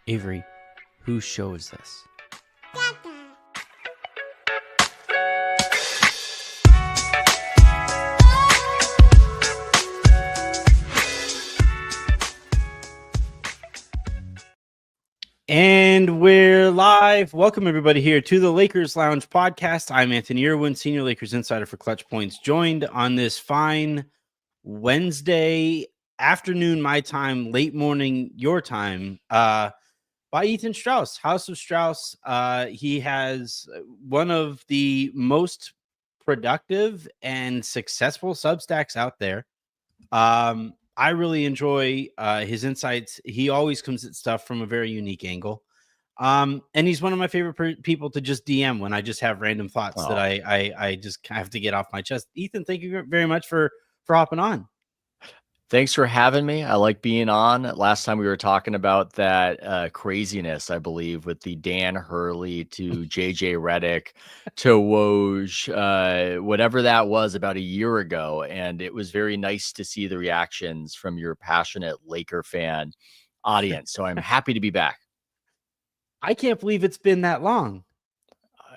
Avery, whose show is this? And we're live. Welcome, everybody, here to the Lakers Lounge podcast. I'm Anthony Irwin, Senior Lakers Insider for Clutch Points, joined on this fine Wednesday afternoon, my time, late morning, your time, by Ethan Strauss, House of Strauss. He has one of the most productive and successful Substacks out there. I really enjoy his insights. He always comes at stuff from a very unique angle. And he's one of my favorite people to just DM when I just have random thoughts that I just have to get off my chest. Ethan, thank you very much for hopping on. Thanks for having me. I like being on. Last time we were talking about that craziness, I believe, with the Dan Hurley to JJ Redick to Woj, whatever that was about a year ago. And it was very nice to see the reactions from your passionate Laker fan audience. So I'm happy to be back. I can't believe it's been that long.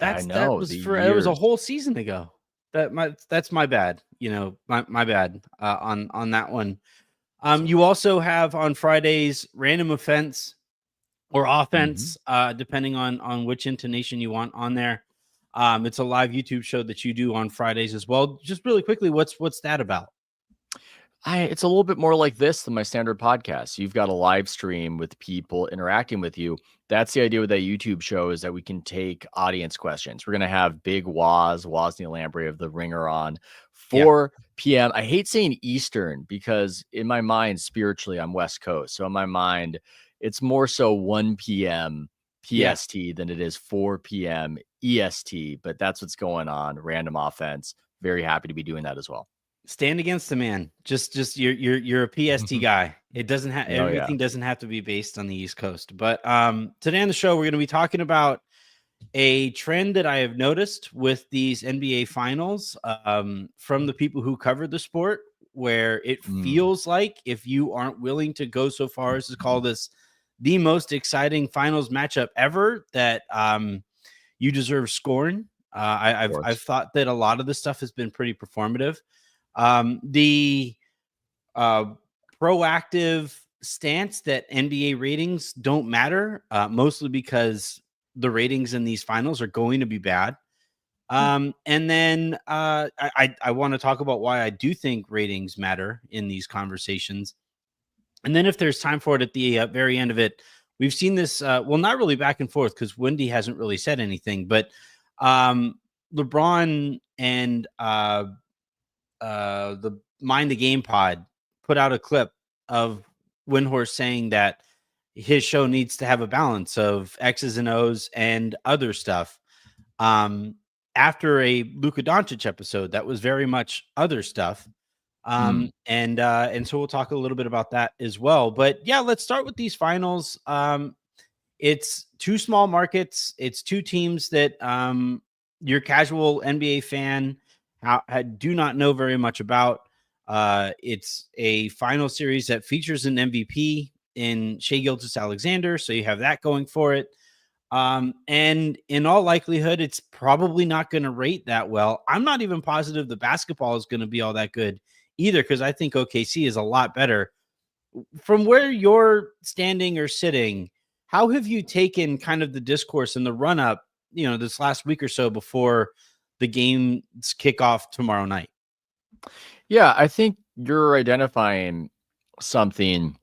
I know. It was a whole season ago. That's my bad. You know, my bad on that one. You also have on Fridays random offense or offense, depending on which intonation you want on there. It's a live YouTube show that you do on Fridays as well. Just really quickly, what's that about? It's a little bit more like this than my standard podcast. You've got a live stream with people interacting with you. That's the idea with that YouTube show, is that we can take audience questions. We're going to have big Wozny Lambre of The Ringer on 4 p.m. I hate saying Eastern because in my mind, spiritually, I'm West Coast. So in my mind, it's more so 1 p.m. PST than it is 4 p.m. EST. But that's what's going on. Random offense. Very happy to be doing that as well. Stand against the man. Just you're a PST guy. It doesn't have everything doesn't have to be based on the East Coast. But today on the show, we're going to be talking about a trend that I have noticed with these NBA finals from the people who cover the sport, where it feels like, if you aren't willing to go so far as to call this the most exciting finals matchup ever, that you deserve scorn. I've thought that a lot of the stuff has been pretty performative. The proactive stance that NBA ratings don't matter, mostly because the ratings in these finals are going to be bad. And then I want to talk about why I do think ratings matter in these conversations. And then if there's time for it at the very end of it, we've seen this, well, not really back and forth because Wendy hasn't really said anything, but LeBron and the Mind the Game pod put out a clip of Windhorst saying that his show needs to have a balance of X's and O's and other stuff. After a Luka Doncic episode, that was very much other stuff. And so we'll talk a little bit about that as well. But yeah, let's start with these finals. It's two small markets. It's two teams that your casual NBA fan do not know very much about. It's a final series that features an MVP in Shai Gilgeous-Alexander, so you have that going for it. And in all likelihood, it's probably not going to rate that well. I'm not even positive the basketball is going to be all that good either, because I think OKC is a lot better. From where you're standing or sitting, how have you taken kind of the discourse and the run-up, this last week or so before the games kick off tomorrow night? Yeah, I think you're identifying something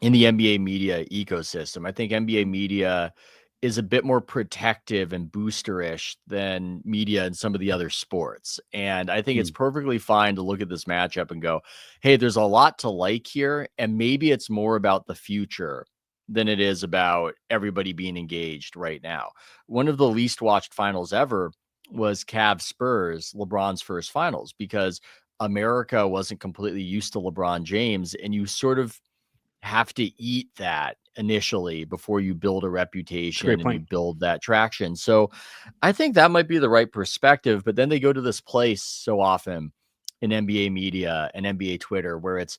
in the NBA media ecosystem. I think NBA media is a bit more protective and boosterish than media in some of the other sports. And I think it's perfectly fine to look at this matchup and go, hey, there's a lot to like here. And maybe it's more about the future than it is about everybody being engaged right now. One of the least watched finals ever was Cavs Spurs, LeBron's first finals, because America wasn't completely used to LeBron James, and you sort of have to eat that initially before you build a reputation and you build that traction. So I think that might be the right perspective, but then they go to this place so often in NBA media and NBA Twitter where it's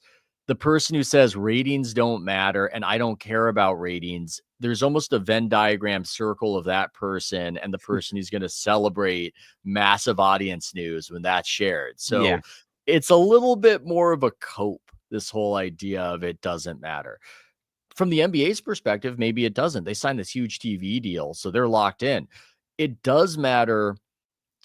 the person who says ratings don't matter and I don't care about ratings, there's almost a Venn diagram circle of that person and the person who's going to celebrate massive audience news when that's shared. So Yeah. it's a little bit more of a cope, this whole idea of it doesn't matter. From the NBA's perspective, maybe it doesn't. They signed this huge TV deal, so they're locked in. It does matter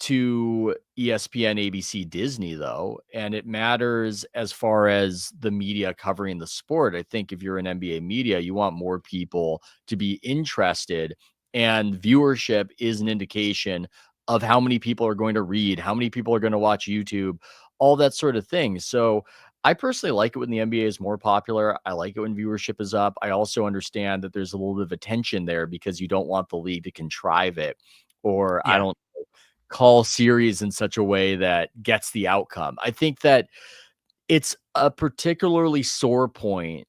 to ESPN, ABC, Disney, though, and it matters as far as the media covering the sport. I think if you're an NBA media, you want more people to be interested, and viewership is an indication of how many people are going to read, how many people are going to watch YouTube, all that sort of thing. So I personally like it when the NBA is more popular. I like it when viewership is up. I also understand that there's a little bit of a tension there because you don't want the league to contrive it, or I Yeah. don't call series in such a way that gets the outcome. I think that it's a particularly sore point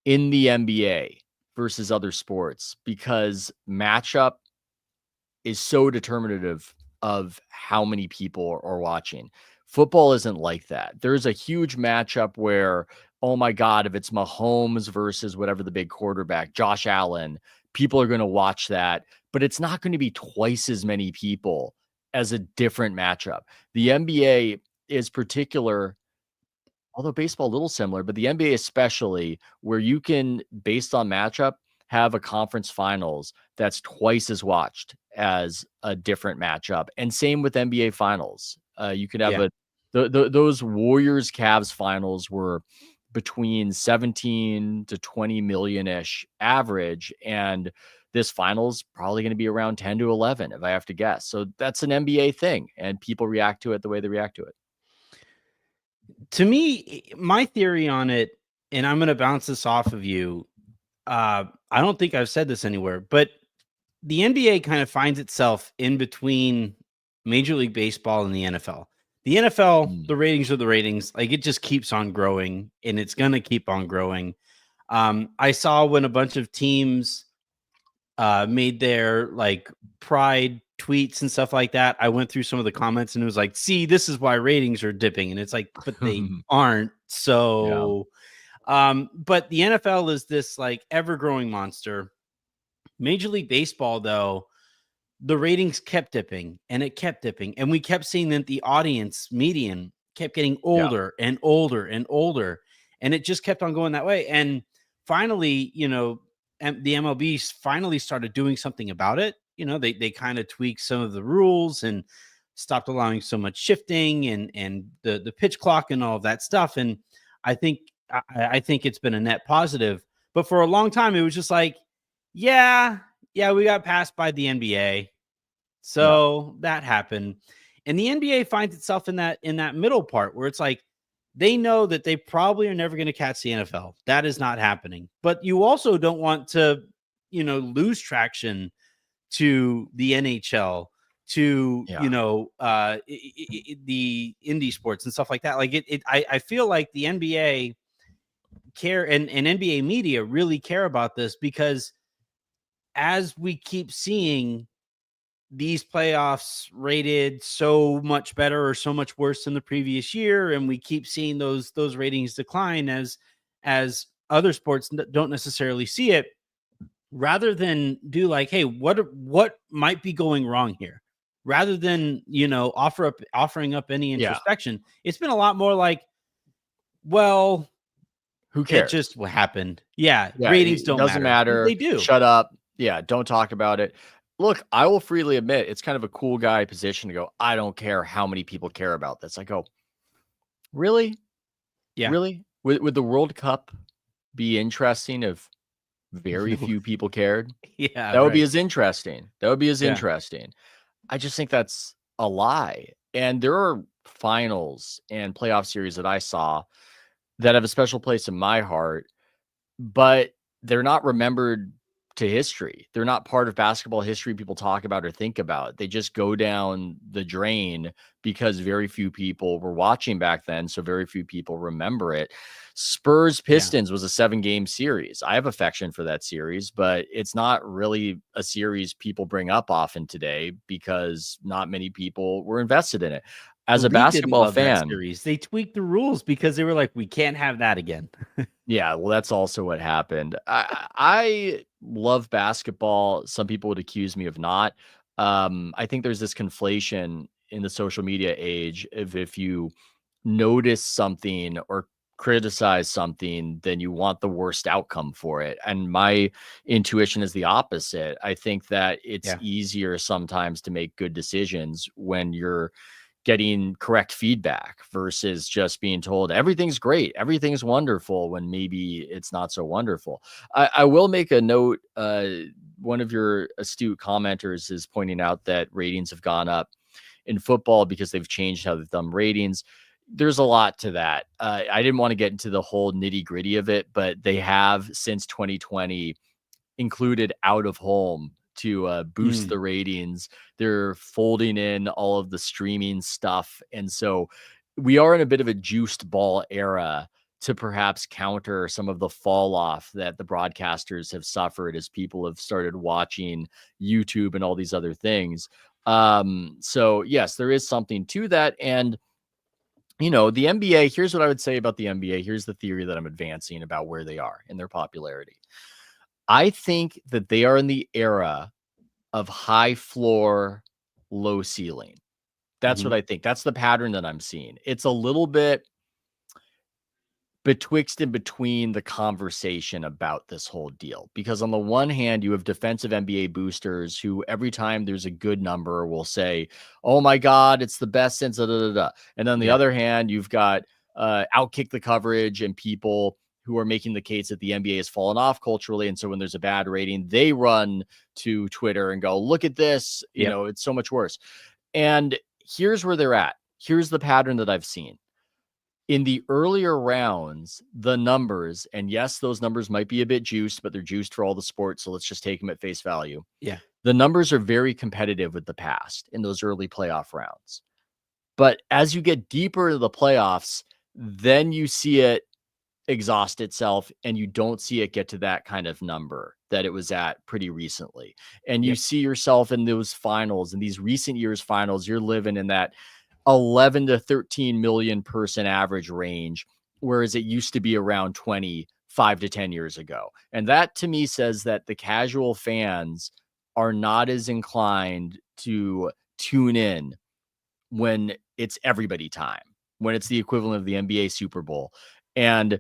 in the NBA versus other sports because matchup is so determinative of how many people are watching. Football isn't like that. There's a huge matchup where, oh my God, if it's Mahomes versus whatever the big quarterback, Josh Allen, people are going to watch that, but it's not going to be twice as many people as a different matchup. The NBA is particular, although baseball a little similar, but the NBA especially, where you can, based on matchup, have a conference finals that's twice as watched as a different matchup. And same with NBA finals. You could have Yeah. those Warriors Cavs finals were between 17 to 20 million ish average. And this finals probably going to be around 10 to 11, if I have to guess. So that's an NBA thing. And people react to it the way they react to it. To me, my theory on it, and I'm going to bounce this off of you. I don't think I've said this anywhere, but the NBA kind of finds itself in between Major League Baseball and the NFL. The NFL, Mm. the ratings are the ratings. Like it just keeps on growing and it's going to keep on growing. I saw when a bunch of teams made their like pride tweets and stuff like that. I went through some of the comments and it was like, see, this is why ratings are dipping. And it's like, but they aren't. Yeah. So, but the NFL is this like ever growing monster. Major League Baseball, though, the ratings kept dipping and it kept dipping. And we kept seeing that the audience median kept getting Yeah. older and older and older. And it just kept on going that way. And finally, the MLB finally started doing something about it. They kind of tweaked some of the rules and stopped allowing so much shifting and the pitch clock and all of that stuff. And I think I think it's been a net positive. But for a long time, it was just like, yeah, we got passed by the NBA. Yeah. So that happened. And the NBA finds itself in that middle part where it's like they know that they probably are never going to catch the NFL. That is not happening. But you also don't want to, lose traction to the NHL, to, Yeah. the indie sports and stuff like that. Like I feel like the NBA care and NBA media really care about this because as we keep seeing these playoffs rated so much better or so much worse than the previous year, and we keep seeing those ratings decline as other sports don't necessarily see it, rather than do like, hey, what might be going wrong here, rather than offering up any Yeah. introspection. It's been a lot more like, well, Who it cares? just happened. Yeah, Yeah, ratings it don't doesn't matter. They matter. do. Shut up. Yeah, don't talk about it. Look, I will freely admit it's kind of a cool guy position to go, I don't care how many people care about this. I go, really? Yeah. Really? Would the World Cup be interesting if very few people cared? Yeah, That would be right. as interesting. That would be as Yeah. interesting. I just think that's a lie. And there are finals and playoff series that I saw that have a special place in my heart, but they're not remembered to history. They're not part of basketball history people talk about or think about. They just go down the drain because very few people were watching back then. So very few people remember it. Spurs Pistons was a 7-game series. I have affection for that series, but it's not really a series people bring up often today because not many people were invested in it. as The a league didn't basketball love that fan, series. They tweaked the rules because they were like, we can't have that again. yeah, well, that's also what happened. I love basketball. Some people would accuse me of not. I think there's this conflation in the social media age of if you notice something or criticize something, then you want the worst outcome for it. And my intuition is the opposite. I think that it's Yeah. easier sometimes to make good decisions when you're getting correct feedback versus just being told everything's great, everything's wonderful when maybe it's not so wonderful. I will make a note. One of your astute commenters is pointing out that ratings have gone up in football because they've changed how they've done ratings. There's a lot to that. I didn't want to get into the whole nitty gritty of it, but they have since 2020 included out of home to boost Mm. the ratings. They're folding in all of the streaming stuff. And so we are in a bit of a juiced ball era to perhaps counter some of the fall off that the broadcasters have suffered as people have started watching YouTube and all these other things. So yes, there is something to that. And the NBA, here's what I would say about the NBA. Here's the theory that I'm advancing about where they are in their popularity. I think that they are in the era of high floor, low ceiling. That's what Mhm. I think. That's the pattern that I'm seeing. It's a little bit betwixt and between the conversation about this whole deal. Because on the one hand, you have defensive NBA boosters who every time there's a good number will say, "Oh my God, it's the best since da, da, da, da." And on the Yeah. other hand, you've got outkick the coverage and people who are making the case that the NBA has fallen off culturally. And so when there's a bad rating, they run to Twitter and go, "Look at this, Yep. it's so much worse." And here's where they're at. Here's the pattern that I've seen in the earlier rounds, the numbers, and yes, those numbers might be a bit juiced, but they're juiced for all the sports. So let's just take them at face value. Yeah. The numbers are very competitive with the past in those early playoff rounds. But as you get deeper into the playoffs, then you see it exhaust itself and you don't see it get to that kind of number that it was at pretty recently. And you Yep. see yourself in those finals, in these recent years finals, you're living in that 11 to 13 million person average range, whereas it used to be around 25 to 10 years ago. And that to me says that the casual fans are not as inclined to tune in when it's everybody time, when it's the equivalent of the NBA Super Bowl. And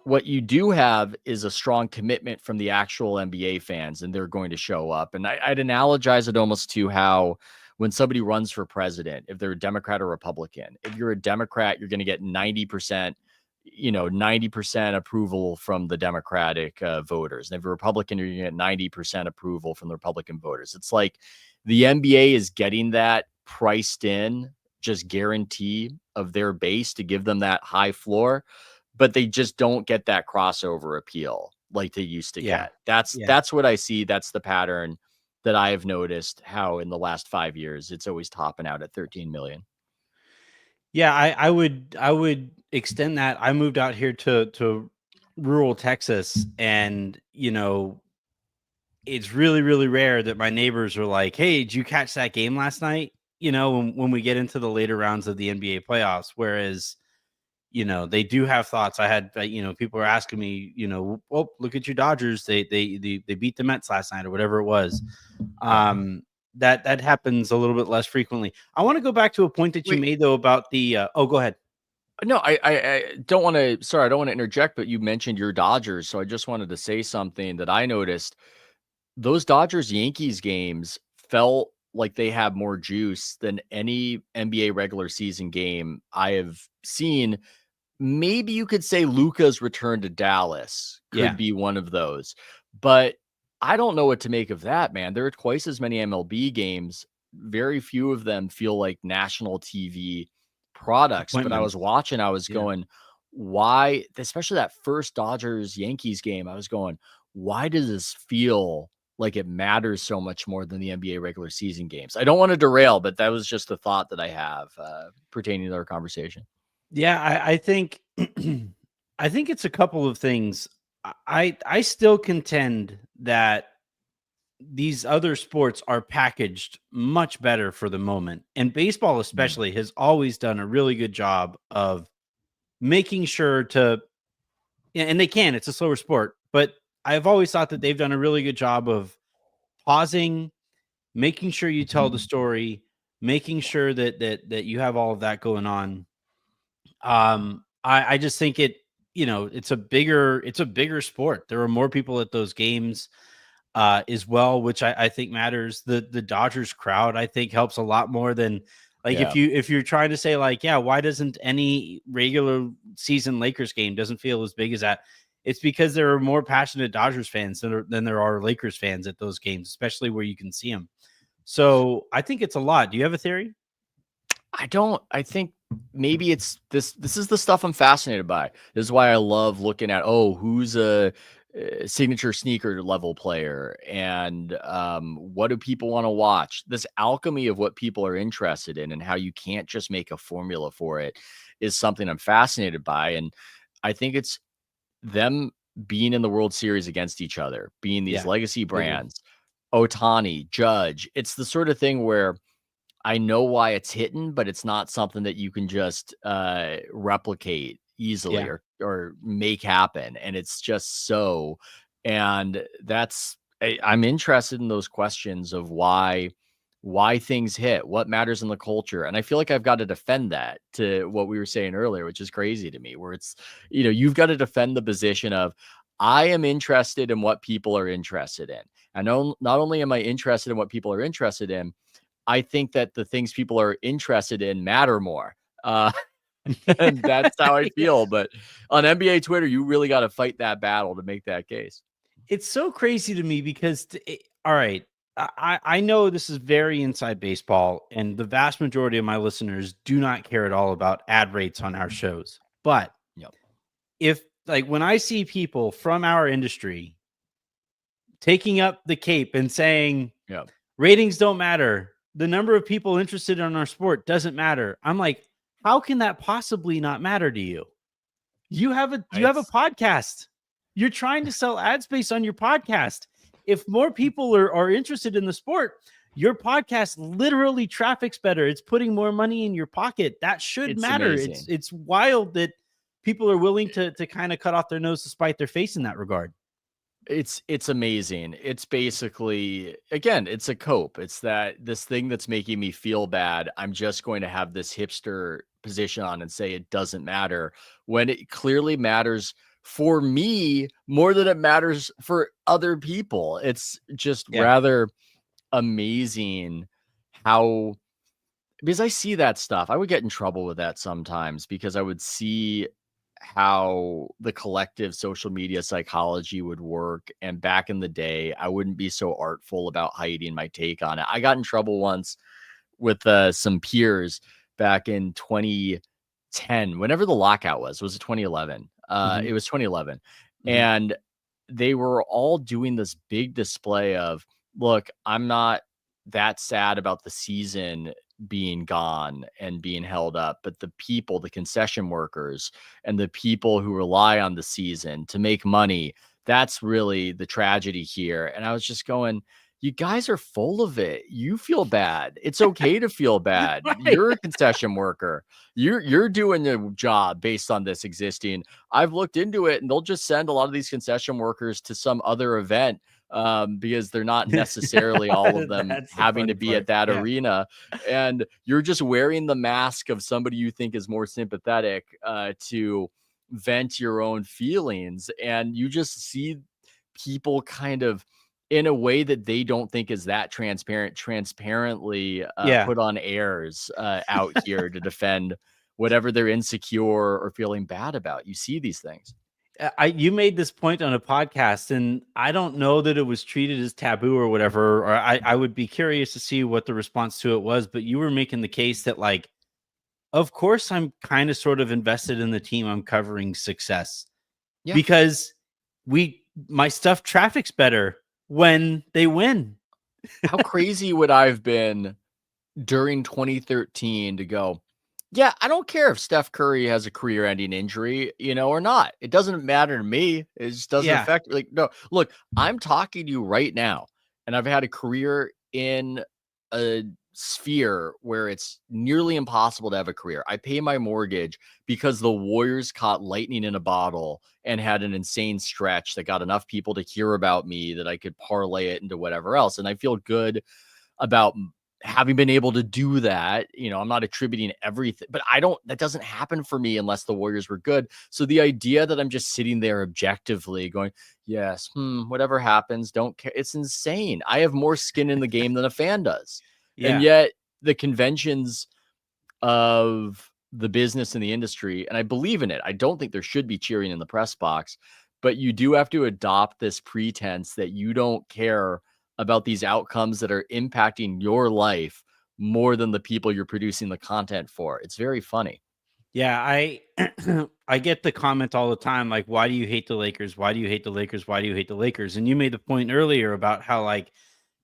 what you do have is a strong commitment from the actual NBA fans, and they're going to show up. And I'd analogize it almost to how when somebody runs for president, if they're a Democrat or Republican, if you're a Democrat, you're going to get 90%, 90% approval from the Democratic voters. And if you're a Republican, you're going to get 90% approval from the Republican voters. It's like the NBA is getting that priced in, just guarantee of their base to give them that high floor, but they just don't get that crossover appeal like they used to Yeah. get. That's Yeah. that's what I see. That's the pattern that I have noticed, how in the last 5 years it's always topping out at 13 million. Yeah, I would extend that. I moved out here to rural Texas, and it's really, really rare that my neighbors are like, "Hey, did you catch that game last night?" When we get into the later rounds of the NBA playoffs, whereas they do have thoughts. I had, people are asking me, "Oh, look at your Dodgers. They beat the Mets last night or whatever it was." Um, that happens a little bit less frequently. I want to go back to a point that you Wait, made though about the. Oh, go ahead. no, I don't want to. Sorry, I don't want to interject, but you mentioned your Dodgers, so I just wanted to say something that I noticed. Those Dodgers Yankees games felt like they had more juice than any NBA regular season game I have seen. Maybe you could say Luka's return to Dallas could Yeah. be one of those, but I don't know what to make of that, man. There are twice as many MLB games. Very few of them feel like national TV products, but I was Appointments. watching, I was Yeah. going, why, especially that first Dodgers Yankees game, I was going, why does this feel like it matters so much more than the NBA regular season games? I don't want to derail, but that was just the thought that I have pertaining to our conversation. Yeah, I think I think it's a couple of things. I still contend that these other sports are packaged much better for the moment. And baseball, especially, has always done a really good job of making sure to, and they can, it's a slower sport, but I've always thought that they've done a really good job of pausing, making sure you tell the story, making sure that you have all of that going on. I just think it's a bigger sport. There are more people at those games as well, which I think matters. The Dodgers crowd, I think, helps a lot more than like if you're trying to say like, yeah, why doesn't any regular season Lakers game doesn't feel as big as that? It's because there are more passionate Dodgers fans than there are Lakers fans at those games, especially where you can see them. So I think it's a lot. Do you have a theory? I think maybe it's this is the stuff I'm fascinated by. This is why I love looking at, who's a signature sneaker level player, and what do people want to watch? This alchemy of what people are interested in and how you can't just make a formula for it is something I'm fascinated by. And I think it's them being in the World Series against each other, being these legacy brands, Otani, Judge. It's the sort of thing where I know why it's hitting, but it's not something that you can just replicate easily or make happen. And it's just so, and I'm interested in those questions of why things hit, what matters in the culture. And I feel like I've got to defend that to what we were saying earlier, which is crazy to me, where it's, you've got to defend the position of, I am interested in what people are interested in. And not only am I interested in what people are interested in, I think that the things people are interested in matter more. And that's how I feel. But on NBA Twitter, you really got to fight that battle to make that case. It's so crazy to me because, all right, I know this is very inside baseball, and the vast majority of my listeners do not care at all about ad rates on our shows. But if, like, when I see people from our industry taking up the cape and saying ratings don't matter, the number of people interested in our sport doesn't matter, I'm like, how can that possibly not matter to you? You have a podcast. You're trying to sell ad space on your podcast. If more people are interested in the sport, your podcast literally traffics better. It's putting more money in your pocket. That should matter. Amazing. It's wild that people are willing to kind of cut off their nose to spite their face in that regard. It's amazing. It's basically, again, it's a cope. It's this thing that's making me feel bad. I'm just going to have this hipster position on and say it doesn't matter, when it clearly matters for me more than it matters for other people. It's just rather amazing how, because I see that stuff. I would get in trouble with that sometimes because I would see how the collective social media psychology would work. And back in the day, I wouldn't be so artful about hiding my take on it. I got in trouble once with some peers back in 2010, whenever the lockout was it 2011? It was 2011. And they were all doing this big display of, look, I'm not that sad about the season being gone and being held up, but the people, the concession workers and the people who rely on the season to make money, that's really the tragedy here. And I was just going, you guys are full of it. You feel bad. It's okay to feel bad. Right. You're a concession worker. You're doing a job based on this existing. I've looked into it, and they'll just send a lot of these concession workers to some other event because they're not necessarily all of them having to be at that arena. And you're just wearing the mask of somebody you think is more sympathetic to vent your own feelings. And you just see people kind of, in a way that they don't think is that transparently put on airs out here to defend whatever they're insecure or feeling bad about. You see these things. You made this point on a podcast, and I don't know that it was treated as taboo or whatever, or I would be curious to see what the response to it was, but you were making the case that, like, of course I'm kind of sort of invested in the team I'm covering success because my stuff traffics better when they win. How crazy would I have been during 2013 to go, yeah, I don't care if Steph Curry has a career-ending injury, or not. It doesn't matter to me. It just doesn't affect. Like, no, look, I'm talking to you right now. and I've had a career in a sphere where it's nearly impossible to have a career. I pay my mortgage because the Warriors caught lightning in a bottle and had an insane stretch that got enough people to hear about me that I could parlay it into whatever else. And I feel good about having been able to do that. I'm not attributing everything, but that doesn't happen for me unless the Warriors were good. So the idea that I'm just sitting there objectively going, yes, whatever happens, don't care. It's insane. I have more skin in the game than a fan does. And Yeah. yet the conventions of the business and the industry, and I believe in it. I don't think there should be cheering in the press box, but you do have to adopt this pretense that you don't care about these outcomes that are impacting your life more than the people you're producing the content for. It's very funny. Yeah, I I get the comment all the time, like, why do you hate the Lakers? Why do you hate the Lakers? Why do you hate the Lakers? And you made the point earlier about how, like,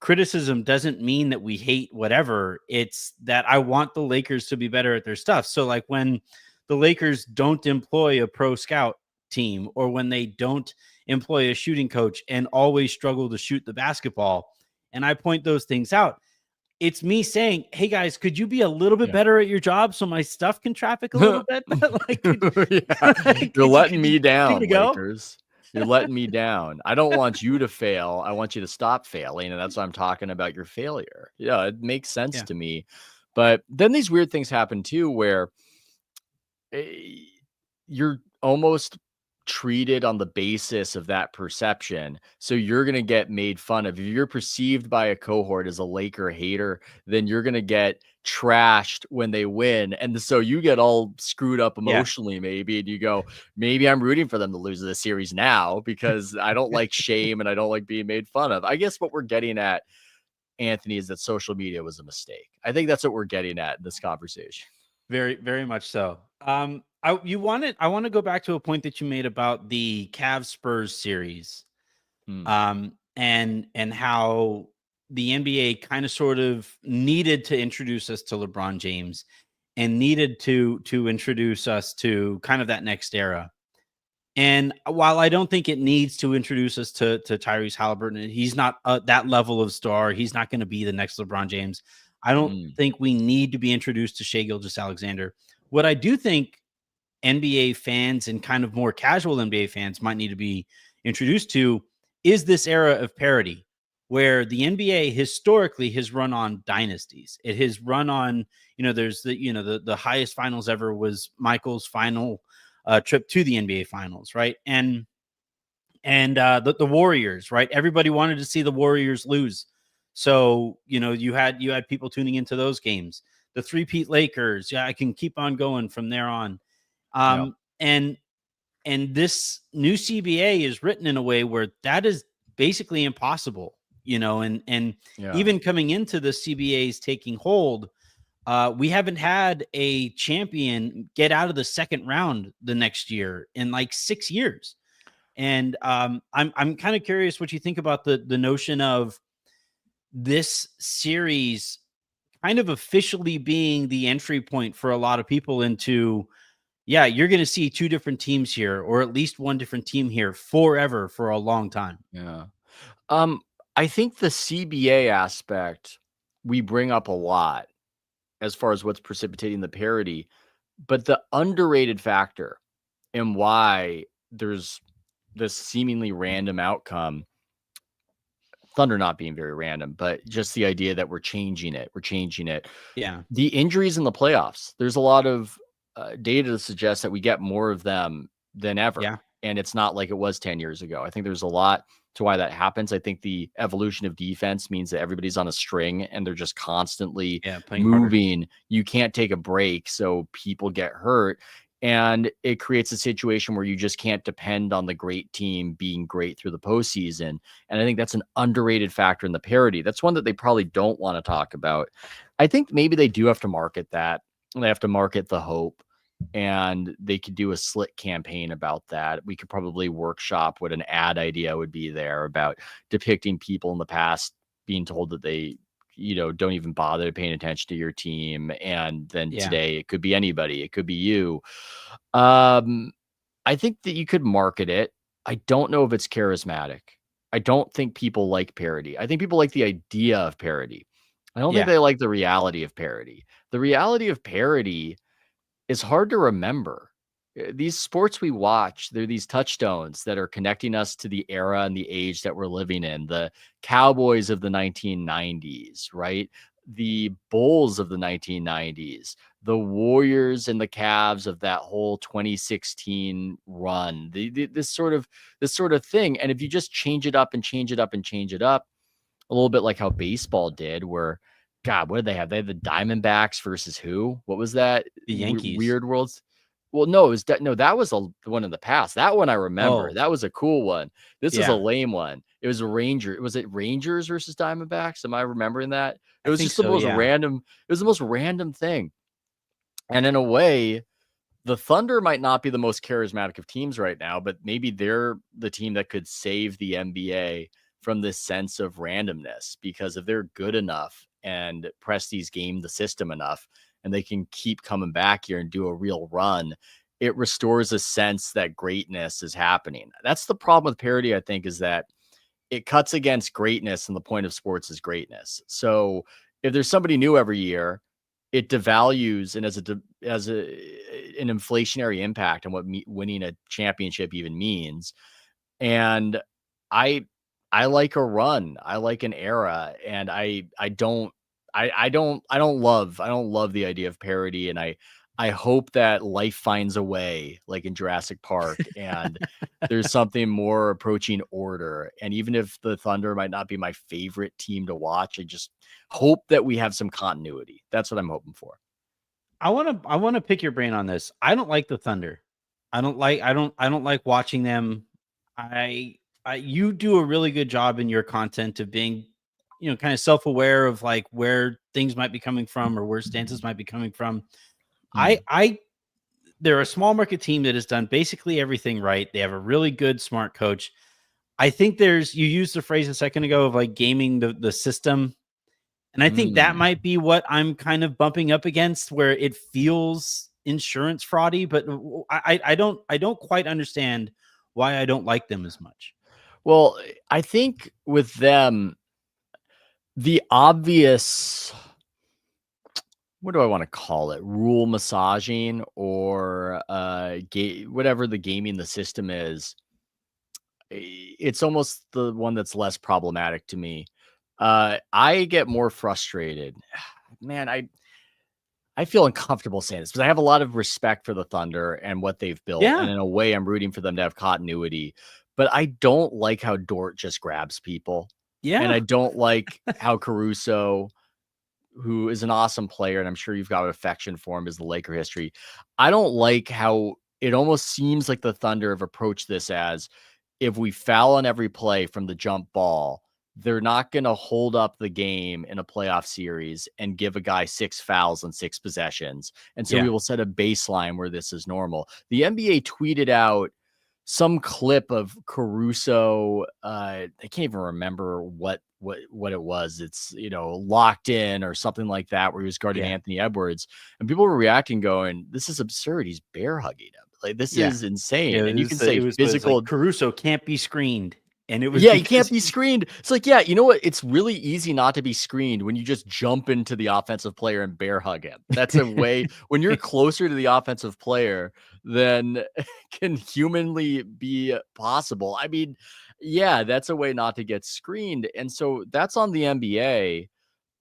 criticism doesn't mean that we hate whatever. It's that I want the Lakers to be better at their stuff. So, like, when the Lakers don't employ a pro scout team, or when they don't employ a shooting coach and always struggle to shoot the basketball, and I point those things out, it's me saying, "Hey guys, could you be a little bit Yeah. better at your job so my stuff can traffic a little bit?" Like, Yeah. You're letting me down, go? Lakers. You're letting me down. I don't want you to fail. I want you to stop failing. And that's why I'm talking about your failure. Yeah, it makes sense Yeah. to me. But then these weird things happen too, where eh, you're almost treated on the basis of that perception. So you're going to get made fun of. If you're perceived by a cohort as a Laker hater, then you're going to get trashed when they win. And so you get all screwed up Yeah. emotionally, maybe. And you go, maybe I'm rooting for them to lose the series now because I don't like shame and I don't like being made fun of. I guess what we're getting at, Anthony, is that social media was a mistake. I think that's what we're getting at in this conversation. Very, very much so. I want to go back to a point that you made about the Cavs Spurs series. Hmm. And how the NBA kind of sort of needed to introduce us to LeBron James and needed to introduce us to kind of that next era. And while I don't think it needs to introduce us to Tyrese Halliburton, he's not that level of star. He's not going to be the next LeBron James. I don't Mm. think we need to be introduced to Shai Gilgeous-Alexander. What I do think NBA fans and kind of more casual NBA fans might need to be introduced to is this era of parity where the NBA historically has run on dynasties. It has run on, there's the highest finals ever was Michael's final trip to the NBA finals, right? And the Warriors, right? Everybody wanted to see the Warriors lose. So, you had people tuning into those games. The three-peat Lakers, yeah, I can keep on going from there on. Yep. And this new CBA is written in a way where that is basically impossible, and Yeah. even coming into the CBA's taking hold, we haven't had a champion get out of the second round the next year in like 6 years. And I'm kind of curious what you think about the notion of this series kind of officially being the entry point for a lot of people into, yeah, you're going to see two different teams here, or at least one different team here forever for a long time. Yeah. I think the CBA aspect we bring up a lot as far as what's precipitating the parity, but the underrated factor and why there's this seemingly random outcome, Thunder not being very random, but just the idea that we're changing it. Yeah. The injuries in the playoffs, there's a lot of data to suggest that we get more of them than ever. Yeah. And it's not like it was 10 years ago. I think there's a lot to why that happens. I think the evolution of defense means that everybody's on a string and they're just constantly Playing harder. moving. You can't take a break, so people get hurt. And it creates a situation where you just can't depend on the great team being great through the postseason. And I think that's an underrated factor in the parity. That's one that they probably don't want to talk about. I think maybe they do have to market that. They have to market the hope, and they could do a slick campaign about that. We could probably workshop what an ad idea would be there about depicting people in the past being told that they, don't even bother paying attention to your team. And then today it could be anybody. It could be you. I think that you could market it. I don't know if it's charismatic. I don't think people like parody. I think people like the idea of parody. I don't think Yeah. they like the reality of parody. The reality of parody is hard to remember. These sports we watch, they're these touchstones that are connecting us to the era and the age that we're living in. The Cowboys of the 1990s, right? The Bulls of the 1990s, the Warriors and the Cavs of that whole 2016 run. This sort of thing. And if you just change it up and change it up and change it up, a little bit like how baseball did, where God, what did they have? They had the Diamondbacks versus who? What was that? The Yankees. Weird Worlds. Well, no, it was no, that was the one in the past. That one I remember. Oh, That was a cool one. This is a yeah. lame one. It was a Ranger. Was it Rangers versus Diamondbacks? Am I remembering that? It I was think just the so, most yeah. random. It was the most random thing. And in a way, the Thunder might not be the most charismatic of teams right now, but maybe they're the team that could save the NBA from this sense of randomness, because if they're good enough and Presti's game the system enough and they can keep coming back here and do a real run, it restores a sense that greatness is happening. That's the problem with parody, I think, is that it cuts against greatness, and the point of sports is greatness. So if there's somebody new every year, it devalues and as an inflationary impact on what winning a championship even means. And I I like a run. I like an era, and I don't love the idea of parody, and I hope that life finds a way, like in Jurassic Park, and there's something more approaching order. And even if the Thunder might not be my favorite team to watch, I just hope that we have some continuity. That's what I'm hoping for. I want to pick your brain on this. I don't like the Thunder. I don't like watching them. I you do a really good job in your content of being, kind of self-aware of like where things might be coming from or where stances might be coming from. Mm. I they're a small market team that has done basically everything right. They have a really good smart coach. I think you used the phrase a second ago of like gaming the system. And I think that Mm. might be what I'm kind of bumping up against, where it feels insurance fraudy, but I don't quite understand why I don't like them as much. Well, I think with them, the obvious, what do I want to call it? Rule massaging or whatever the gaming the system is. It's almost the one that's less problematic to me. I get more frustrated. Man, I feel uncomfortable saying this because I have a lot of respect for the Thunder and what they've built. And Yeah. in a way, I'm rooting for them to have continuity. But I don't like how Dort just grabs people. And Yeah. I don't like how Caruso, who is an awesome player, and I'm sure you've got affection for him as the Laker history. I don't like how it almost seems like the Thunder have approached this as, if we foul on every play from the jump ball, they're not going to hold up the game in a playoff series and give a guy 6 fouls in 6 possessions. And so we Yeah. will set a baseline where this is normal. The NBA tweeted out some clip of Caruso. I can't even remember what it was. It's, locked in or something like that, where he was guarding Yeah. Anthony Edwards, and people were reacting, going, "This is absurd. He's bear hugging him. Like, this Yeah. is Yeah. insane." It And you can was, say like physical. Caruso can't be screened. And it was Yeah, he can't because be screened. It's like, yeah, you know what? It's really easy not to be screened when you just jump into the offensive player and bear hug him. That's a way, when you're closer to the offensive player than can humanly be possible. I mean, yeah, that's a way not to get screened. And so that's on the NBA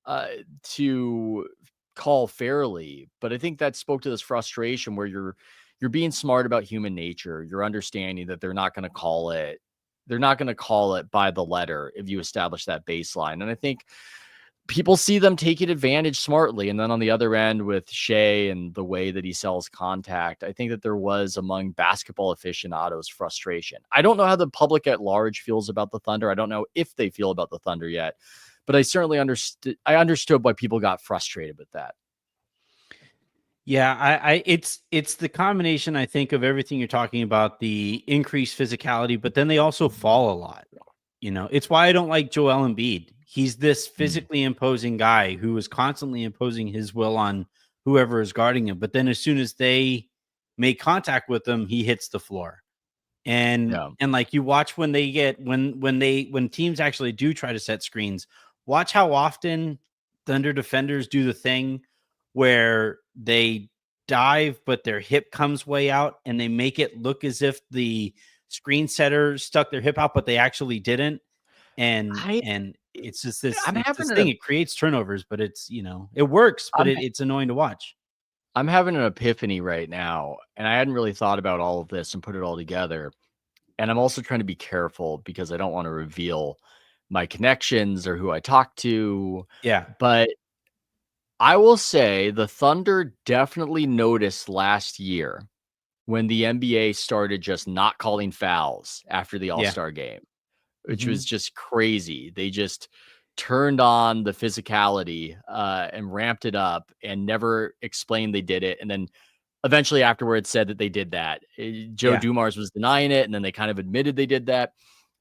uh, to call fairly. But I think that spoke to this frustration where you're being smart about human nature. You're understanding that they're not going to call it. They're not going to call it by the letter if you establish that baseline. And I think people see them taking advantage smartly. And then on the other end with Shea and the way that he sells contact, I think that there was among basketball aficionados frustration. I don't know how the public at large feels about the Thunder. I don't know if they feel about the Thunder yet, but I certainly understood. I understood why people got frustrated with that. Yeah, it's the combination, I think, of everything you're talking about, the increased physicality, but then they also fall a lot. It's why I don't like Joel Embiid. He's this Mm. physically imposing guy who is constantly imposing his will on whoever is guarding him. But then as soon as they make contact with him, he hits the floor. And Yeah. like you watch when they get when teams actually do try to set screens, watch how often Thunder defenders do the thing where they dive but their hip comes way out and they make it look as if the screen setter stuck their hip out but they actually didn't. And I it's just I'm it's having this thing, an it creates turnovers, but it's, it works, but I'm it's annoying to watch. I'm having an epiphany right now, and I hadn't really thought about all of this and put it all together. And I'm also trying to be careful because I don't want to reveal my connections or who I talk to. Yeah. But I will say the Thunder definitely noticed last year when the NBA started just not calling fouls after the Yeah. All-Star game, which Hmm. was just crazy. They just turned on the physicality and ramped it up and never explained they did it. And then eventually afterwards said that they did that. Joe Yeah. Dumars was denying it, and then they kind of admitted they did that.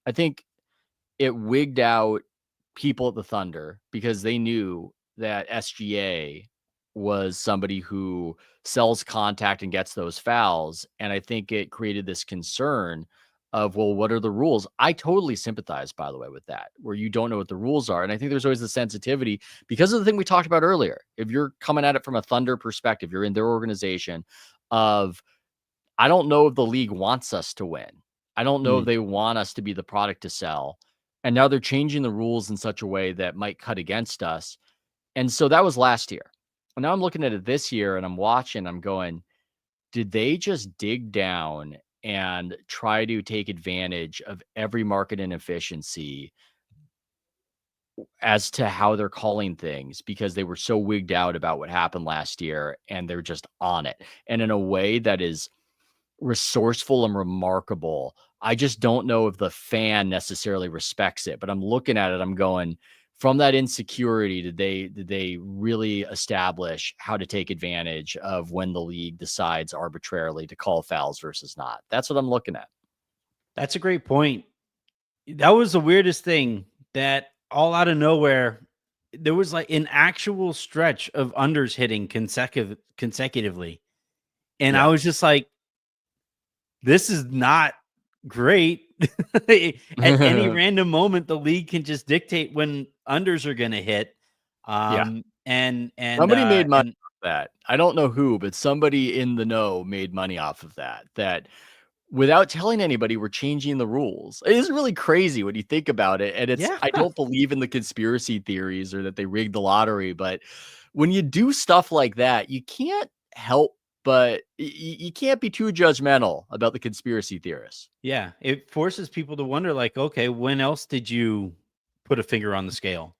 I think it wigged out people at the Thunder because they knew that SGA was somebody who sells contact and gets those fouls. And I think it created this concern of, well, what are the rules? I totally sympathize, by the way, with that, where you don't know what the rules are. And I think there's always the sensitivity because of the thing we talked about earlier. If you're coming at it from a Thunder perspective, you're in their organization of, I don't know if the league wants us to win. I don't know if Mm. they want us to be the product to sell. And now they're changing the rules in such a way that might cut against us. And so that was last year. And now I'm looking at it this year and I'm watching, I'm going, did they just dig down and try to take advantage of every market inefficiency as to how they're calling things because they were so wigged out about what happened last year and they're just on it and in a way that is resourceful and remarkable. I just don't know if the fan necessarily respects it, but I'm looking at it, I'm going, from that insecurity, did they really establish how to take advantage of when the league decides arbitrarily to call fouls versus not? That's what I'm looking at. That's a great point. That was the weirdest thing, that all out of nowhere, there was like an actual stretch of unders hitting consecutively. And I Yeah. was just like, this is not great. At any random moment, the league can just dictate when unders are going to hit. Yeah. And Somebody made money and off that. I don't know who, but somebody in the know made money off of that. That without telling anybody, we're changing the rules. It is really crazy when you think about it. And it's, yeah, I don't believe in the conspiracy theories or that they rigged the lottery, but when you do stuff like that, you can't help but you can't be too judgmental about the conspiracy theorists. yeah, it forces people to wonder, like, okay, when else did you put a finger on the scale?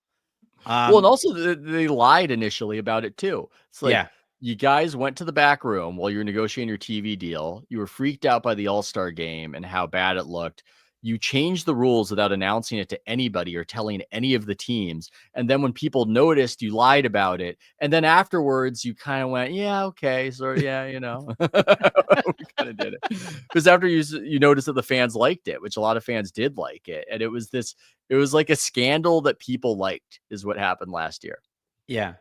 Well, and Um, also they lied initially about it too. It's like yeah, you guys went to the back room while you were negotiating your TV deal. You were freaked out by the All-Star game and how bad it looked. You changed the rules without announcing it to anybody or telling any of the teams. And then when people noticed, you lied about it. And then afterwards, you kind of went, yeah, okay. So, yeah, we kind of did it. Because after you noticed that the fans liked it, which a lot of fans did like it. And it was like a scandal that people liked, is what happened last year. yeah.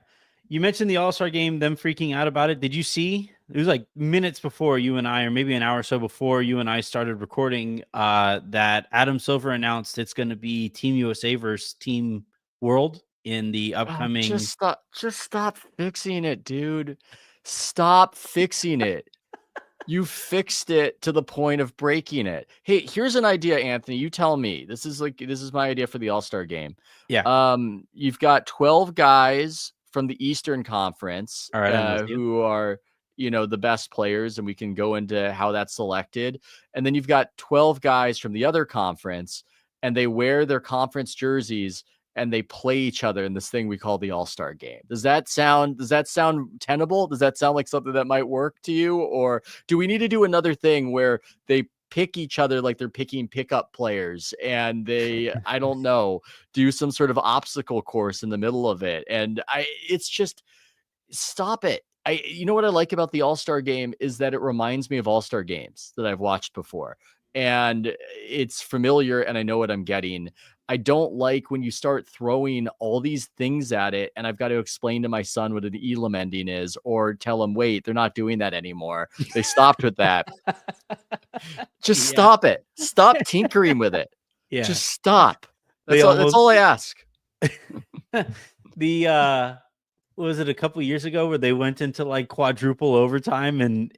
You mentioned the All-Star game, them freaking out about it. Did you see? It was like minutes before you and I, or maybe an hour or so before you and I started recording, that Adam Silver announced it's going to be Team USA versus Team World in the Oh, upcoming. just stop fixing it, dude. Stop fixing it. You fixed it to the point of breaking it. Hey, here's an idea, Anthony. You tell me. This is my idea for the All-Star game. Yeah. You've got 12 guys from the Eastern Conference All right, I'm with you. who are, the best players, and we can go into how that's selected. And then you've got 12 guys from the other conference, and they wear their conference jerseys and they play each other in this thing we call the All-Star game. Does that sound tenable? Does that sound like something that might work to you? Or do we need to do another thing where they pick each other like they're picking pickup players and they, I don't know, do some sort of obstacle course in the middle of it? And it's just, stop it. You know what I like about the All-Star game is that it reminds me of All-Star games that I've watched before. And it's familiar and I know what I'm getting. I don't like when you start throwing all these things at it, and I've got to explain to my son what an Elam ending is, or tell him, wait, they're not doing that anymore. They stopped with that. Just Yeah. stop it. Stop tinkering with it. Yeah. Just stop. They That's all I almost ask. the was it a couple years ago where they went into like quadruple overtime and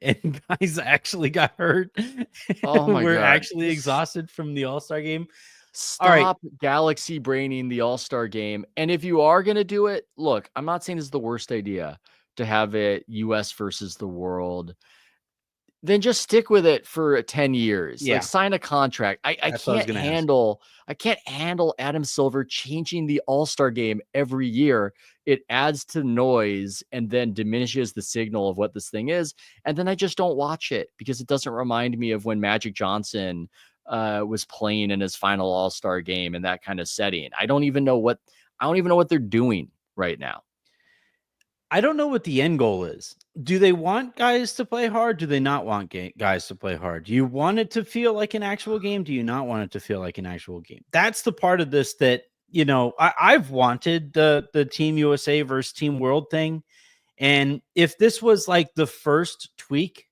guys actually got hurt Oh and my were God. actually Just exhausted from the All-Star game. All right. stop galaxy braining the All-Star game. And if you are going to do it, look, I'm not saying it's the worst idea to have it US versus the world. Then just stick with it for 10 years. Like, Yeah, sign a contract. I that's what I was can't gonna ask. handle Adam Silver changing the All-Star game every year. It adds to noise and then diminishes the signal of what this thing is. And then I just don't watch it because it doesn't remind me of when Magic Johnson was playing in his final All-Star game in that kind of setting. I don't even know what they're doing right now. I don't know what the end goal is. Do they want guys to play hard? Do they not want guys to play hard? Do you want it to feel like an actual game? Do you not want it to feel like an actual game? That's the part of this that, I've wanted the Team USA versus Team World thing. And if this was like the first tweak,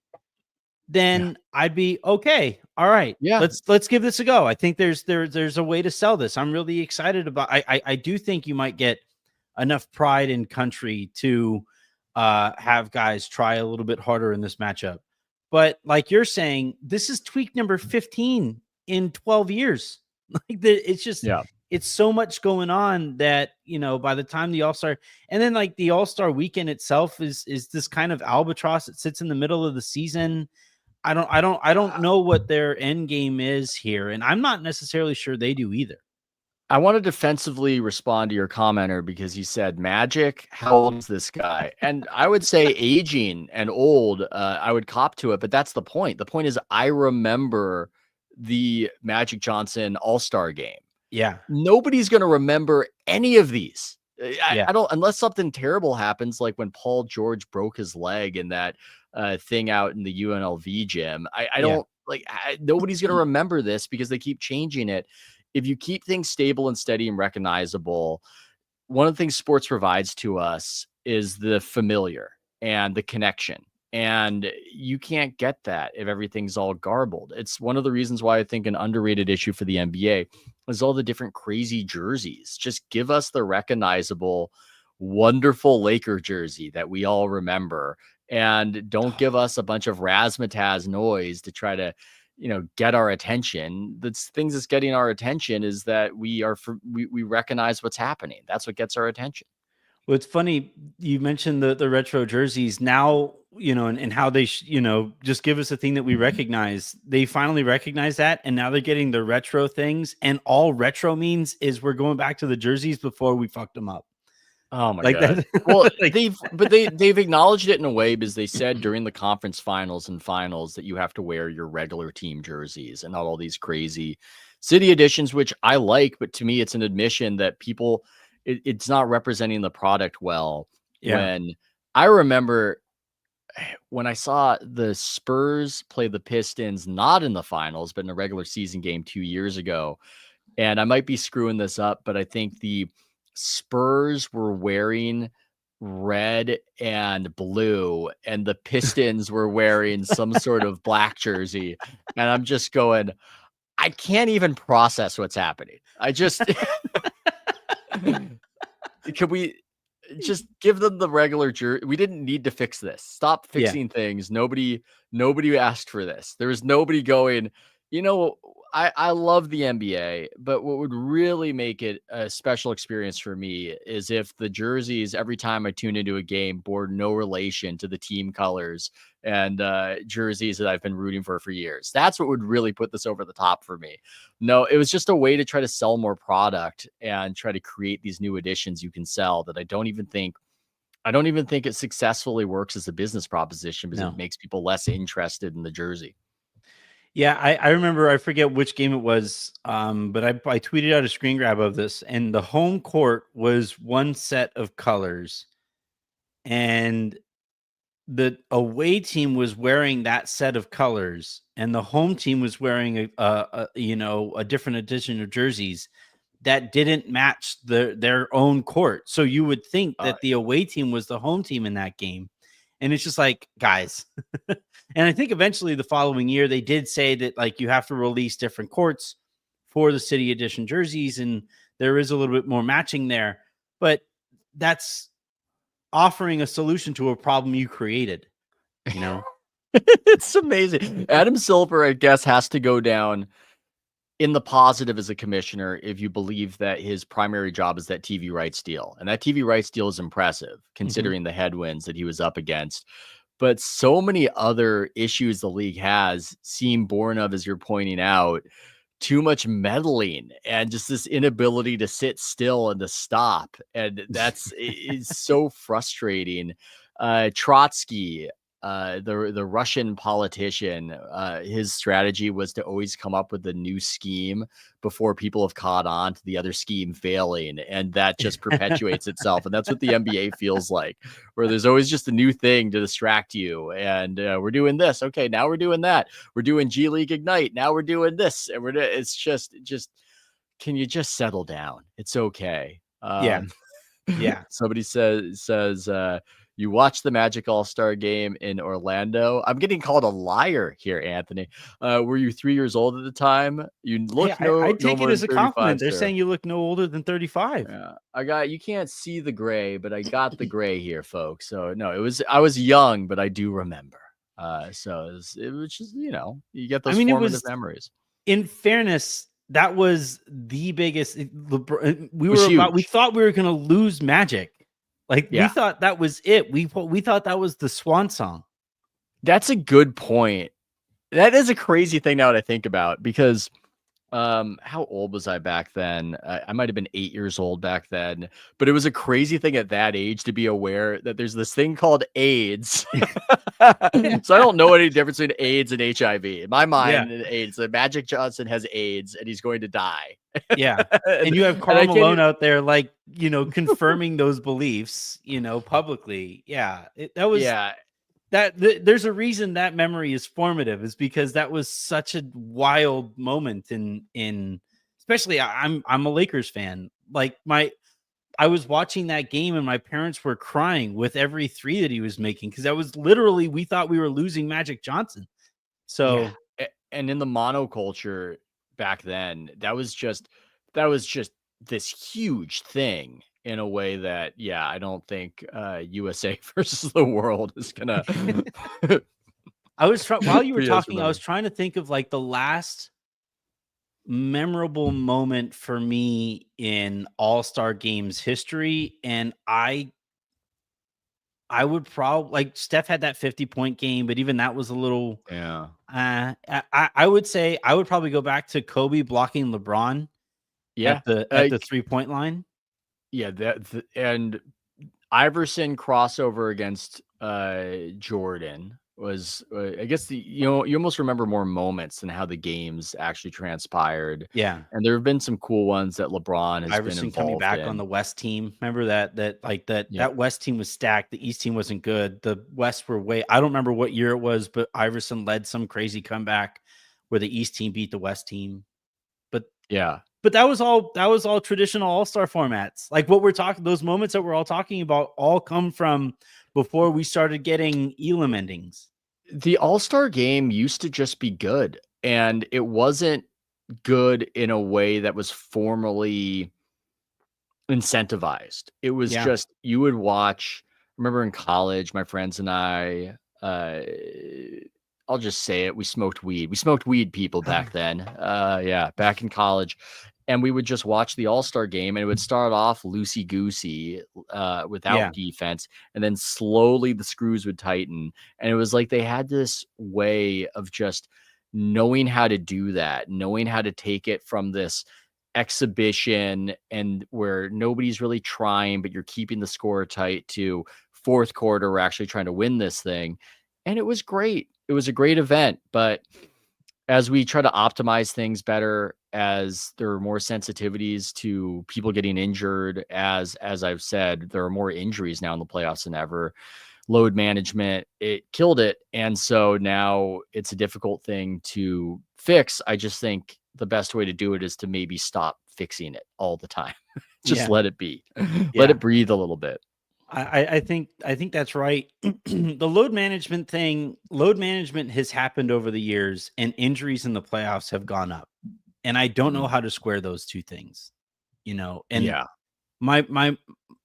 then I'd be okay. All right, Yeah. let's give this a go. I think there's a way to sell this. I'm really excited about. I do think you might get enough pride in country to have guys try a little bit harder in this matchup. But like you're saying, this is tweak number 15 in 12 years. It's just Yeah. it's so much going on that by the time the All-Star and then like the All-Star weekend itself is this kind of albatross that sits in the middle of the season. I don't know what their end game is here, and I'm not necessarily sure they do either. I want to defensively respond to your commenter because he said Magic. How old is this guy? And I would say aging and old. I would cop to it, but that's the point. The point is, I remember the Magic Johnson All-Star game. Yeah, Nobody's going to remember any of these. Yeah. I don't, unless something terrible happens, like when Paul George broke his leg in that thing out in the UNLV gym. I don't nobody's going to remember this because they keep changing it. If you keep things stable and steady and recognizable, one of the things sports provides to us is the familiar and the connection. And you can't get that if everything's all garbled. It's one of the reasons why I think an underrated issue for the NBA is all the different crazy jerseys. Just give us the recognizable, wonderful Laker jersey that we all remember. And don't give us a bunch of razzmatazz noise to try to get our attention. The things that's getting our attention is that we recognize what's happening. That's what gets our attention. Well, it's funny you mentioned the retro jerseys now, and how they just give us a thing that we recognize. They finally recognize that, and now they're getting the retro things, and all retro means is we're going back to the jerseys before we fucked them up. Oh my Like God. that. Well, they've acknowledged it in a way because they said during the conference finals and finals that you have to wear your regular team jerseys and not all these crazy city editions, which I like, but to me it's an admission that people it's not representing the product well. Yeah. When I remember when I saw the Spurs play the Pistons, not in the finals, but in a regular season game 2 years ago, and I might be screwing this up, but I think the Spurs were wearing red and blue, and the Pistons were wearing some sort of black jersey. And I'm just going, I can't even process what's happening. I just, can we just give them the regular jersey? We didn't need to fix this. Stop fixing things. Nobody asked for this. There was nobody going, I love the NBA, but what would really make it a special experience for me is if the jerseys, every time I tune into a game, bore no relation to the team colors and jerseys that I've been rooting for years. That's what would really put this over the top for me. No, it was just a way to try to sell more product and try to create these new editions you can sell that I don't even think it successfully works as a business proposition because it makes people less interested in the jersey. Yeah, I remember, I forget which game it was, but I tweeted out a screen grab of this, and the home court was one set of colors, and the away team was wearing that set of colors, and the home team was wearing a different edition of jerseys. that didn't match their own court. So you would think Uh, that the away team was the home team in that game. And it's just like, guys. And I think eventually the following year they did say that like you have to release different courts for the city edition jerseys, and there is a little bit more matching there. But that's offering a solution to a problem you created, you know? It's amazing. Adam Silver, I guess, has to go down in the positive as a commissioner if you believe that his primary job is that TV rights deal. And that TV rights deal is impressive considering the headwinds that he was up against. But so many other issues the league has seem born of, as you're pointing out, too much meddling and just this inability to sit still and to stop. And that's it's so frustrating. Trotsky, the Russian politician, his strategy was to always come up with a new scheme before people have caught on to the other scheme failing, and that just perpetuates itself. And that's what the NBA feels like, where there's always just a new thing to distract you. And we're doing this, okay, now we're doing that. We're doing G League Ignite, now we're doing this, and it's just can you just settle down? It's okay. Yeah. Yeah. Somebody says you watched the Magic All-Star game in Orlando. I'm getting called a liar here, Anthony. Were you 3 years old at the time? You look I take more it as than a compliment. 35, They're sir. saying you look no older than 35. Yeah, you can't see the gray, but I got the gray here, folks. So no, I was young, but I do remember. So it was just, you get those formative memories. In fairness, that was the biggest. We thought we were going to lose Magic. Like we thought that was it. We thought that was the swan song. That's a good point. That is a crazy thing now that I think about, because how old was I back then? I might have been 8 years old back then, but it was a crazy thing at that age to be aware that there's this thing called AIDS. So I don't know any difference between AIDS and HIV. In my mind, AIDS, Magic Johnson has AIDS and he's going to die. Yeah. And you have Karl Malone out there, like, confirming those beliefs, publicly. Yeah. There's a reason that memory is formative, is because that was such a wild moment in especially I'm a Lakers fan. Like I was watching that game and my parents were crying with every three that he was making, because that was literally, we thought we were losing Magic Johnson. So and in the monoculture back then, that was just this huge thing. In a way that, I don't think USA versus the world is gonna. While you were talking, I was trying to think of like the last memorable moment for me in All-Star Games history, and I would probably, like, Steph had that 50-point game, but even that was a little. I would say I would probably go back to Kobe blocking LeBron. At the 3-point line. Yeah, and Iverson crossover against Jordan was, I guess, you almost remember more moments than how the games actually transpired. Yeah, and there have been some cool ones that LeBron has Iverson been involved coming back in. on the West team. Remember that West team was stacked. The East team wasn't good. The West were I don't remember what year it was, but Iverson led some crazy comeback where the East team beat the West team. But that was all traditional All-Star formats. Like what we're talking, those moments that we're all talking about all come from before we started getting Elam endings. The All-Star game used to just be good, and it wasn't good in a way that was formally incentivized. It was just, you would watch. I remember in college, my friends and I, I'll just say it. We smoked weed. We smoked weed, people, back then. Back in college. And we would just watch the All-Star game, and it would start off loosey-goosey without defense. And then slowly the screws would tighten. And it was like they had this way of just knowing how to do that, knowing how to take it from this exhibition and where nobody's really trying, but you're keeping the score tight, to fourth quarter, we're actually trying to win this thing. And it was great. It was a great event, but as we try to optimize things better, as there are more sensitivities to people getting injured, as I've said, there are more injuries now in the playoffs than ever. Load management, it killed it. And so now it's a difficult thing to fix. I just think the best way to do it is to maybe stop fixing it all the time. Just Yeah. let it be. Let Yeah. it breathe a little bit. I think that's right. The load management has happened over the years, and injuries in the playoffs have gone up. And I don't know how to square those two things, And Yeah. my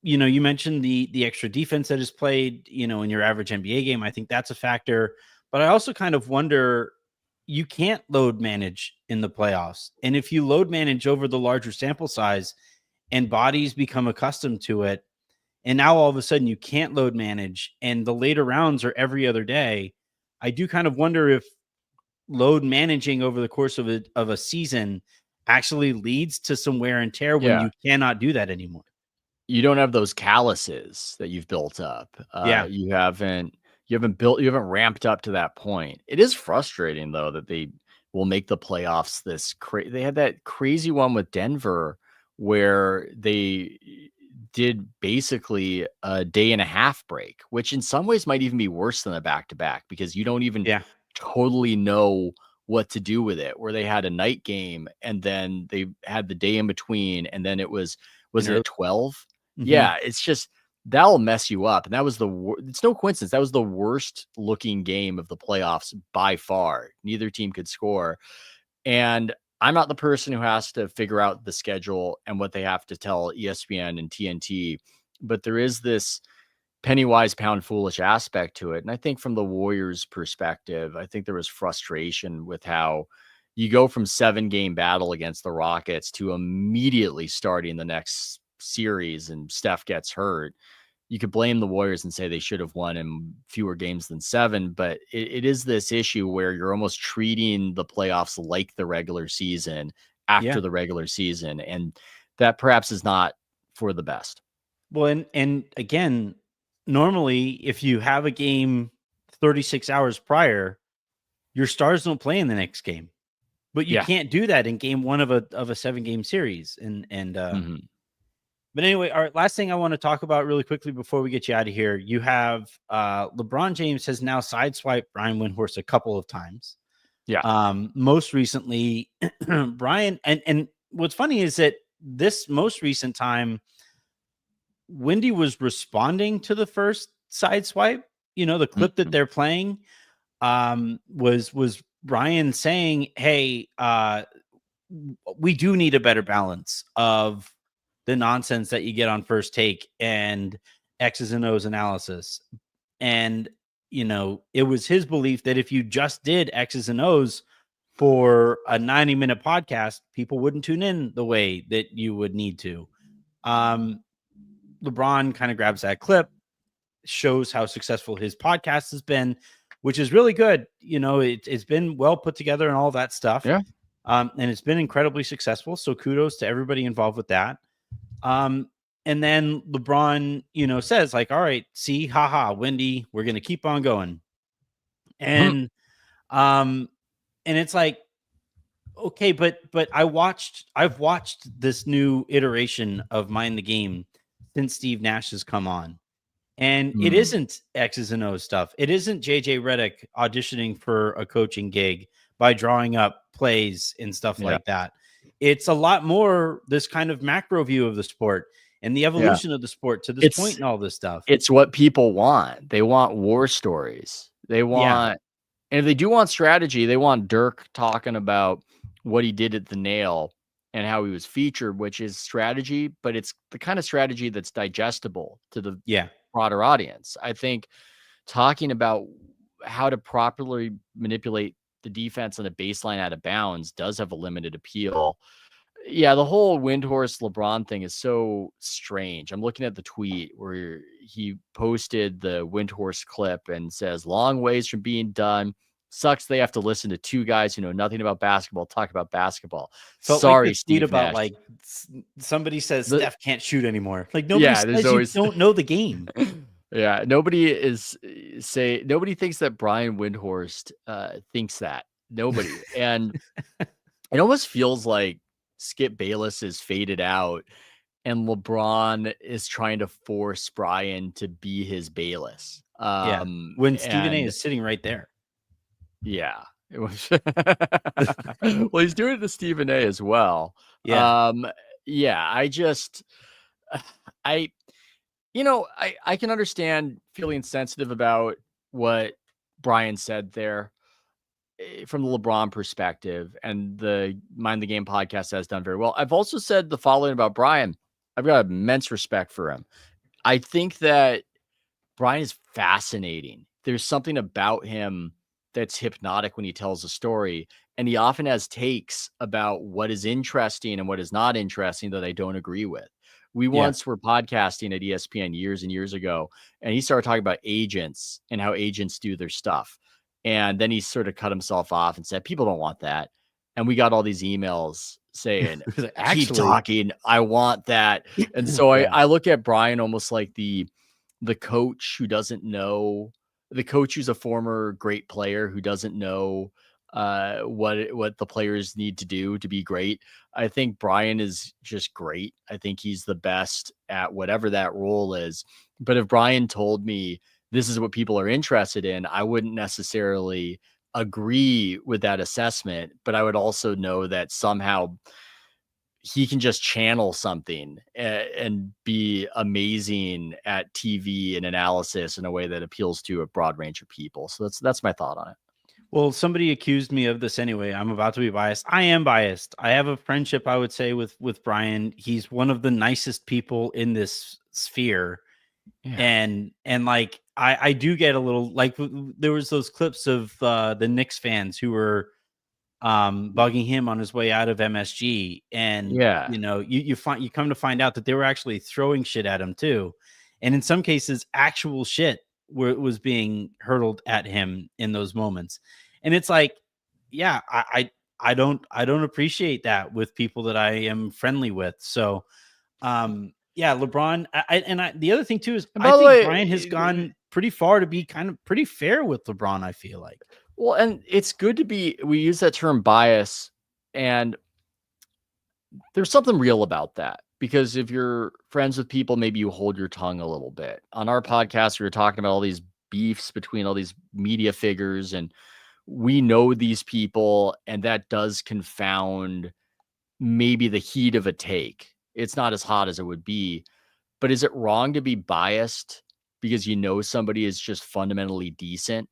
you mentioned the extra defense that is played, in your average NBA game. I think that's a factor. But I also kind of wonder, you can't load manage in the playoffs. And if you load manage over the larger sample size and bodies become accustomed to it, and now all of a sudden you can't load manage and the later rounds are every other day, I do kind of wonder if load managing over the course of a season actually leads to some wear and tear when Yeah. you cannot do that anymore. You don't have those calluses that you've built up. Yeah. You haven't ramped up to that point. It is frustrating though that they will make the playoffs they had that crazy one with Denver where they did basically a day and a half break, which in some ways might even be worse than a back to back because you don't even Yeah. totally know what to do with it, where they had a night game and then they had the day in between and then was it at 12? Mm-hmm. Yeah, it's just that'll mess you up. And that was it's no coincidence. That was the worst looking game of the playoffs by far. Neither team could score. And I'm not the person who has to figure out the schedule and what they have to tell ESPN and TNT, but there is this penny wise, pound foolish aspect to it. And I think from the Warriors' perspective, I think there was frustration with how you go from 7-game battle against the Rockets to immediately starting the next series and Steph gets hurt. You could blame the Warriors and say they should have won in fewer games than 7, but it is this issue where you're almost treating the playoffs like the regular season after Yeah. the regular season. And that perhaps is not for the best. Well, and again, normally if you have a game 36 hours prior, your stars don't play in the next game. But you Yeah. can't do that in game 1 of a 7-game series. And Mhm. But anyway, all right, last thing I want to talk about really quickly before we get you out of here. You have LeBron James has now sideswiped Brian Windhorst a couple of times. Yeah. Most recently, Brian, and what's funny is that this most recent time, Windy was responding to the first sideswipe. The clip that Mhm. they're playing was Brian saying, "Hey, we do need a better balance of the nonsense that you get on first take and X's and O's analysis." And, it was his belief that if you just did X's and O's for a 90-minute podcast, people wouldn't tune in the way that you would need to. LeBron kind of grabs that clip, shows how successful his podcast has been, which is really good. It's been well put together and all that stuff. Yeah. And it's been incredibly successful. So kudos to everybody involved with that. And then LeBron, says like, all right, see, haha, Wendy, we're going to keep on going. And, um, and it's like, okay, but I've watched this new iteration of Mind the Game since Steve Nash has come on. And it Mm. isn't X's and O's stuff. It isn't JJ Redick auditioning for a coaching gig by drawing up plays and stuff Yeah. like that. It's a lot more this kind of macro view of the sport and the Yeah. evolution of the sport to this point and all this stuff. It's what people want. They want war stories. They Yeah. want, and if they do want strategy, they want Dirk talking about what he did at the nail and how he was featured, which is strategy, but it's the kind of strategy that's digestible to the Yeah. broader audience. I think talking about how to properly manipulate the defense on a baseline out of bounds does have a limited appeal. Yeah, the whole Windhorst LeBron thing is so strange. I'm looking at the tweet where he posted the Windhorst clip and says, "Long ways from being done. Sucks they have to listen to two guys who know nothing about basketball talk about basketball. Felt like the Sorry, tweet Steve about Nash." like somebody says The, Steph can't shoot anymore. Like nobody yeah, there's says you always don't know the game. yeah, nobody thinks that Brian Windhorst thinks that. Nobody. And it almost feels like Skip Bayless is faded out and LeBron is trying to force Brian to be his Bayless. Yeah. When Stephen A And is sitting right there. yeah, Well, he's doing it to Stephen A as well. Yeah. Yeah, I, I can understand feeling sensitive about what Brian said there from the LeBron perspective, and the Mind the Game podcast has done very well. I've also said the following about Brian. I've got immense respect for him. I think that Brian is fascinating. There's something about him that's hypnotic when he tells a story, and he often has takes about what is interesting and what is not interesting that I don't agree with. We Yeah. once were podcasting at ESPN years and years ago, and he started talking about agents and how agents do their stuff. And then he sort of cut himself off and said, people don't want that. And we got all these emails saying, keep Actually, talking. I want that. And so yeah. I look at Brian almost like the coach who doesn't know, the coach who's a former great player who doesn't know what the players need to do to be great. I think Brian is just great. I think he's the best at whatever that role is. But if Brian told me this is what people are interested in, I wouldn't necessarily agree with that assessment, but I would also know that somehow he can just channel something and be amazing at TV and analysis in a way that appeals to a broad range of people. So that's my thought on it. Well, somebody accused me of this anyway. I'm about to be biased. I am biased. I have a friendship, I would say, with Brian. He's one of the nicest people in this sphere. Yeah. And like I do get a little like there was those clips of the Knicks fans who were bugging him on his way out of MSG, and Yeah. you come to find out that they were actually throwing shit at him too, and in some cases actual shit was being hurled at him in those moments. And it's like, yeah, I don't appreciate that with people that I am friendly with. So yeah, LeBron. The other thing too is And I by the think way, Brian has gone pretty far to be kind of pretty fair with LeBron, I feel like. well, and it's good to be, we use that term bias, and there's something real about that, because if you're friends with people, maybe you hold your tongue a little bit. On our podcast, we were talking about all these beefs between all these media figures, and we know these people, and that does confound maybe the heat of a take. It's not as hot as it would be, but is it wrong to be biased because you know somebody is just fundamentally decent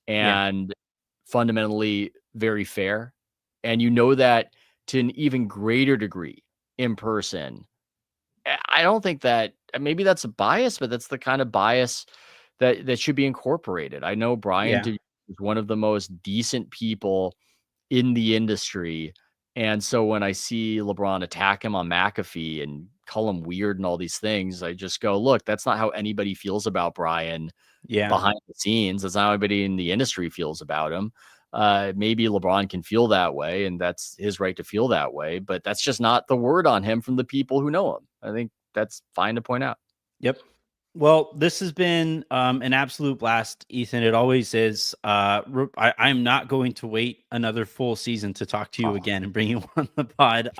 Yeah. and fundamentally very fair? And you know that to an even greater degree in person. I don't think that, maybe that's a bias, but that's the kind of bias that should be incorporated. I know Brian Yeah. is one of the most decent people in the industry. And so when I see LeBron attack him on McAfee and call him weird and all these things, I just go, look, that's not how anybody feels about Brian Yeah. behind the scenes. That's not how anybody in the industry feels about him. Maybe LeBron can feel that way, and that's his right to feel that way, but that's just not the word on him from the people who know him. I think that's fine to point out. Yep. Well, this has been an absolute blast, Ethan. It always is. I'm not going to wait another full season to talk to you again and bring you on the pod.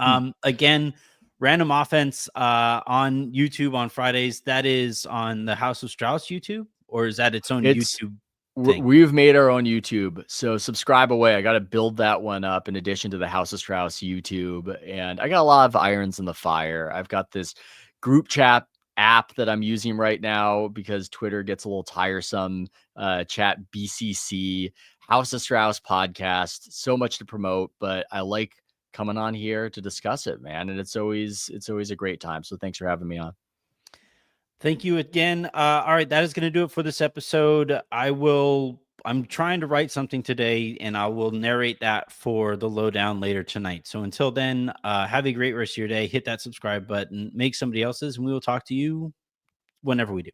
Again, Random Offense on YouTube on Fridays. That is on the House of Strauss YouTube, or is that its own YouTube thing? We've made our own YouTube, so subscribe away. I got to build that one up in addition to the House of Strauss YouTube, and I got a lot of irons in the fire. I've got this group chat app that I'm using right now because Twitter gets a little tiresome. Chat BCC, House of Strauss podcast, so much to promote, but I like coming on here to discuss it, man, and it's always a great time. So thanks for having me on. Thank you again. All right, that is going to do it for this episode. I'm trying to write something today, and I will narrate that for the lowdown later tonight. So until then, have a great rest of your day. Hit that subscribe button, make somebody else's, and we will talk to you whenever we do.